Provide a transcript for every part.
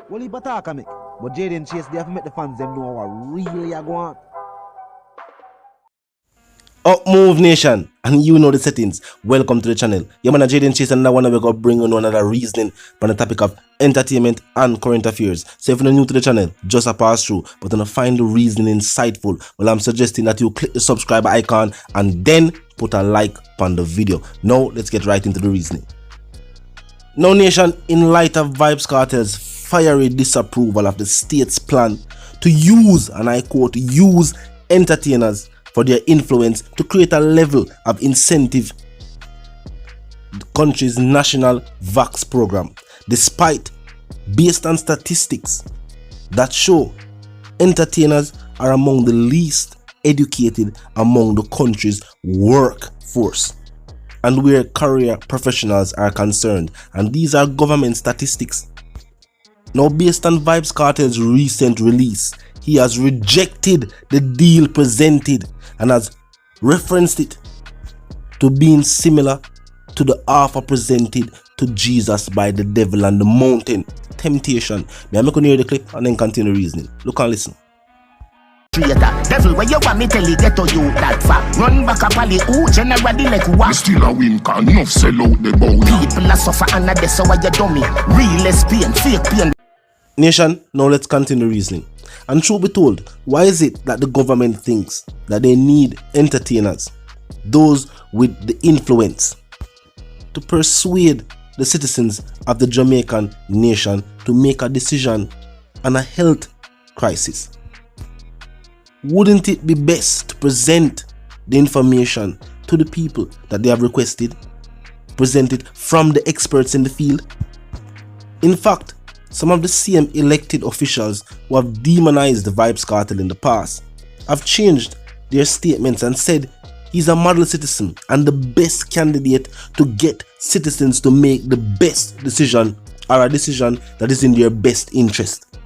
Well, he attack me. But Jaden Chase, they have to make the fans them know what really are going on. Up move nation, and you know the settings. Welcome to the channel. Your man Jaden Chase, and I wanna go bring on another reasoning on the topic of entertainment and current affairs. So if you're new to the channel, just a pass through, but when you find the reasoning insightful, well, I'm suggesting that you click the subscribe icon and then put a like on the video. Now let's get right into the reasoning. Now nation, in light of Vybz Kartel's fiery disapproval of the state's plan to use, and I quote, use entertainers for their influence to create a level of incentive, the country's national vax program, despite, based on statistics that show entertainers are among the least educated among the country's workforce and where career professionals are concerned, and these are government statistics. Now, based on Vybz Kartel's recent release, he has rejected the deal presented and has referenced it to being similar to the offer presented to Jesus by the devil on the mountain, temptation. May I make you hear the clip and then continue reasoning? Look and listen. Devil, where you want me tell you get to you that far. Run back up alley, ooh, generally like what? Still a win, can enough sell out the bow. People are suffer and that's why you dummy. Real pain, fake pain. Nation, now let's continue reasoning. And truth be told, why is it that the government thinks that they need entertainers, those with the influence, to persuade the citizens of the Jamaican nation to make a decision on a health crisis? Wouldn't it be best to present the information to the people that they have requested, present it from the experts in the field? In fact, some of the same elected officials who have demonized the Vybz Kartel in the past have changed their statements and said he's a model citizen and the best candidate to get citizens to make the best decision, or a decision that is in their best interest.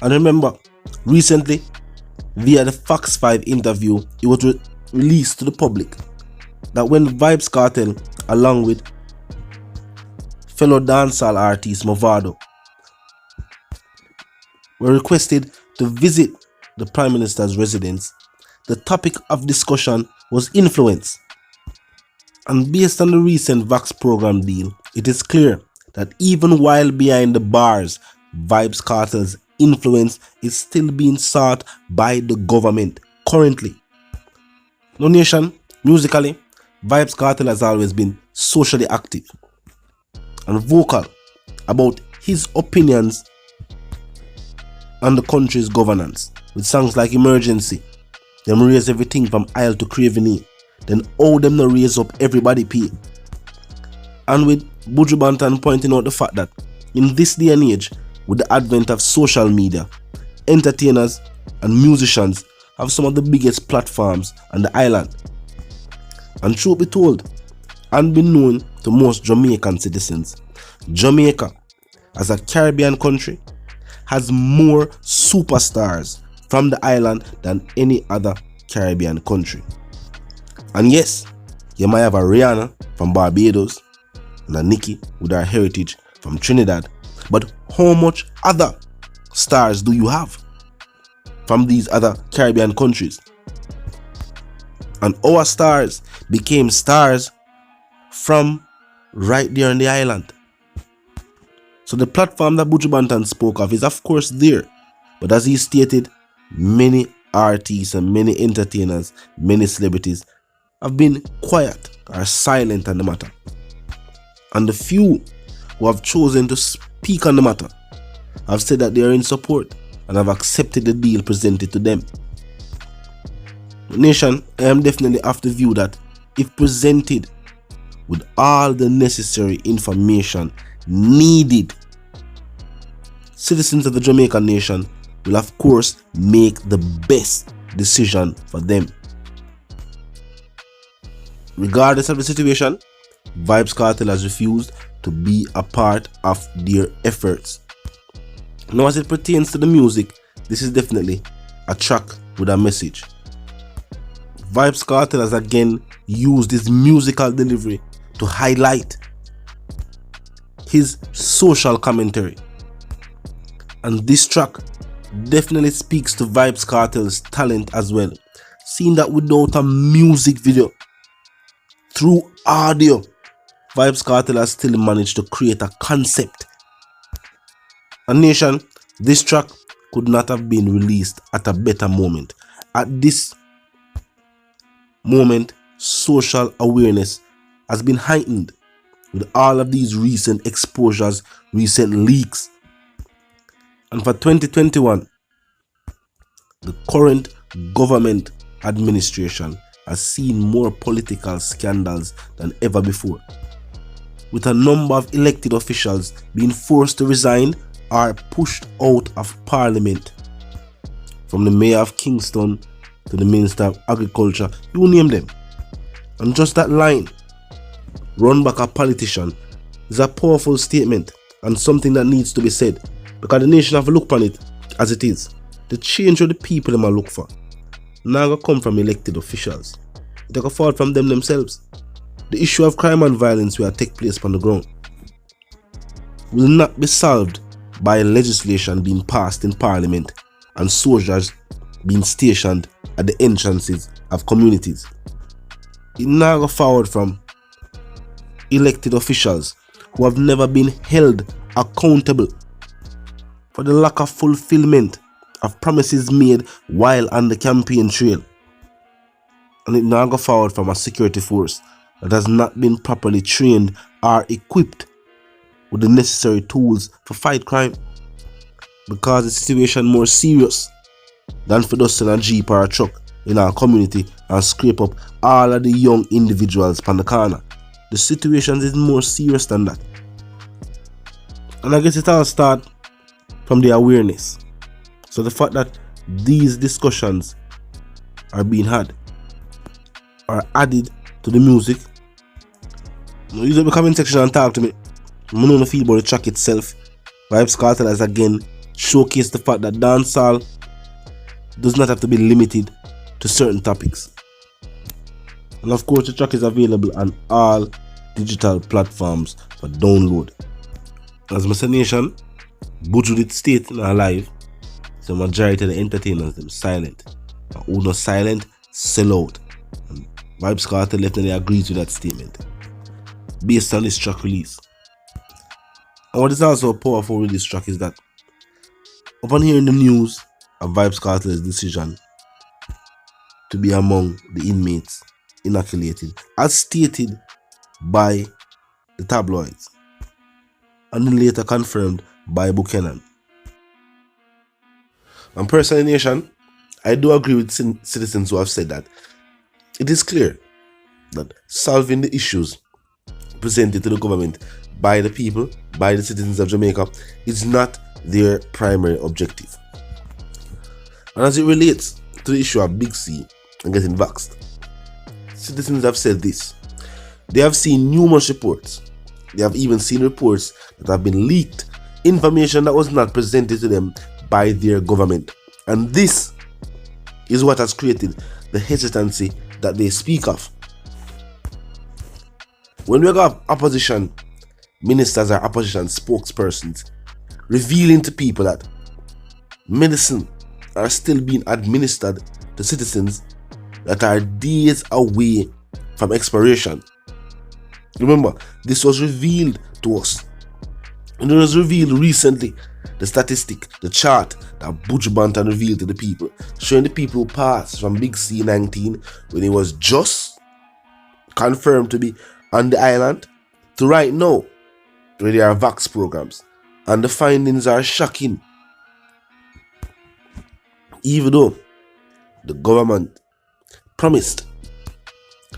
And remember, recently, via the Fox 5 interview, it was released to the public that when Vybz Kartel, along with fellow dancehall artist Movado, were requested to visit the Prime Minister's residence, the topic of discussion was influence. And based on the recent Vax program deal, it is clear that even while behind the bars, Vybz Kartel's influence is still being sought by the government currently. No nation, musically, Vybz Kartel has always been socially active and vocal about his opinions on the country's governance, with songs like Emergency, them raise everything from aisle to craving, then owe them to raise up everybody pay. And with Buju Banton pointing out the fact that in this day and age, with the advent of social media, entertainers and musicians have some of the biggest platforms on the island. And truth be told, unbeknown to most Jamaican citizens, Jamaica, as a Caribbean country, has more superstars from the island than any other Caribbean country. And yes, you might have a Rihanna from Barbados and a Nicki with her heritage from Trinidad, but how much other stars do you have from these other Caribbean countries? And our stars became stars from right there on the island. So the platform that Buju Banton spoke of is of course there, but as he stated, many artists and many entertainers, many celebrities have been quiet or silent on the matter. And the few who have chosen to speak on the matter have said that they are in support and have accepted the deal presented to them. Nation, I am definitely of the view that if presented with all the necessary information needed, citizens of the Jamaican nation will of course make the best decision for them. Regardless of the situation, Vybz Kartel has refused to be a part of their efforts. Now, as it pertains to the music, this is definitely a track with a message. Vybz Kartel has again used his musical delivery to highlight his social commentary And this track definitely speaks to Vybz Kartel's talent as well. Seeing that without a music video, through audio, Vybz Kartel has still managed to create a concept. And nation, this track could not have been released at a better moment. At this moment, social awareness has been heightened with all of these recent exposures, recent leaks. And for 2021, the current government administration has seen more political scandals than ever before, with a number of elected officials being forced to resign or pushed out of parliament. From the mayor of Kingston to the minister of agriculture, you name them. And just that line, "run back a politician," is a powerful statement and something that needs to be said, because the nation have to look upon it as it is. The change of the people them a look for now gonna come from elected officials. It will fall from them themselves. The issue of crime and violence will take place on the ground will not be solved by legislation being passed in parliament and soldiers being stationed at the entrances of communities. It now go forward from elected officials who have never been held accountable for the lack of fulfillment of promises made while on the campaign trail. And it now go forward from a security force that has not been properly trained or equipped with the necessary tools for fight crime, because the situation more serious than for us in a jeep or a truck in our community and scrape up all of the young individuals from the corner. The situation is more serious than that. And I guess it all starts from the awareness. So the fact that these discussions are being had are added to the music. Use the comment section and talk to me. I don't know feel about the track itself. Vybz Kartel has again showcased the fact that dancehall does not have to be limited to certain topics. And of course, the track is available on all digital platforms for download. As my nation, Buju state in our live, the majority of the entertainers them silent. And who not silent, sell out. And Vybz Kartel definitely agrees with that statement based on this track release. And what is also powerful with this track is that upon hearing the news of Vybz Kartel's decision to be among the inmates inoculated, as stated by the tabloids and then later confirmed by Buchanan. And personally, nation, I do agree with citizens who have said that it is clear that solving the issues presented to the government by the people, by the citizens of Jamaica, is not their primary objective. And as it relates to the issue of Big C and getting vaxxed, citizens have said this. They have seen numerous reports. They have even seen reports that have been leaked, information that was not presented to them by their government. And this is what has created the hesitancy that they speak of. When we have opposition ministers or opposition spokespersons revealing to people that medicine are still being administered to citizens that are days away from expiration. Remember, this was revealed to us. And it was revealed recently, the statistic, the chart that Buju Banton revealed to the people, showing the people who passed from Big C19 when he was just confirmed to be on the island to right now where there are vax programs. And the findings are shocking. Even though the government promised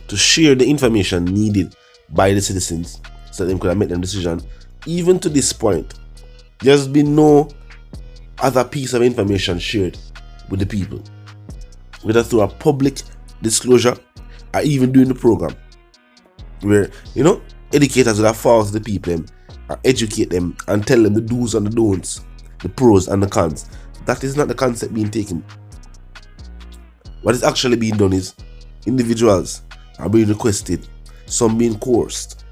to share the information needed by the citizens so that they could make their decision, even to this point, there's been no other piece of information shared with the people, whether through a public disclosure or even during the program, where, educators would have forced the people and educate them and tell them the do's and the don'ts, the pros and the cons. That is not the concept being taken. What is actually being done is individuals are being requested, some being coerced,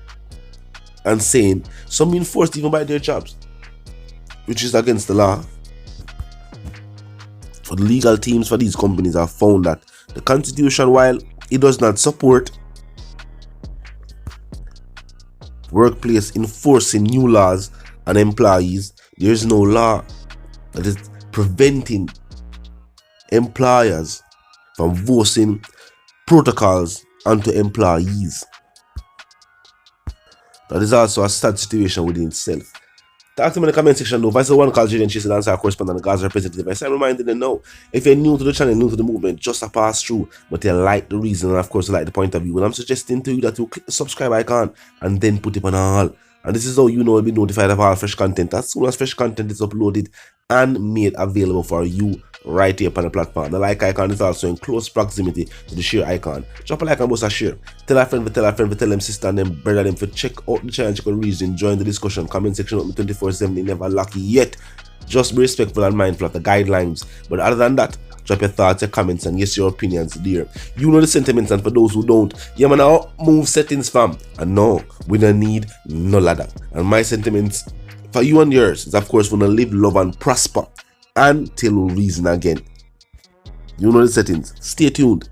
and saying some being forced even by their jobs, which is against the law, the legal teams for these companies have found that the Constitution, while it does not support workplace enforcing new laws on employees, there is no law that is preventing employers from forcing protocols onto employees. That is also a sad situation within itself. Talk to me in the comment section though. If I say one call Exp0sed answer correspondent and Gaza representative, I say I'm reminding them now. If you're new to the channel, new to the movement, just a pass through, but you like the reason and of course you like the point of view, and I'm suggesting to you that you click the subscribe icon and then put it on all. And this is how you know you'll be notified of all fresh content as soon as fresh content is uploaded and made available for you right here on the platform. The like icon is also in close proximity to the share icon. Drop a like and boost a share. Tell a friend, tell them sister and them brother them to check out the channel, check out the reason, join the discussion, comment section up 24/7, they never lucky yet. Just be respectful and mindful of the guidelines. But other than that, drop your thoughts, your comments, and yes, your opinions there. You know the sentiments, and for those who don't, yeah man, now move settings fam. And no, we don't need no ladder. And my sentiments for you and yours is of course we wanna live, love, and prosper until we reason again. You know the settings. Stay tuned.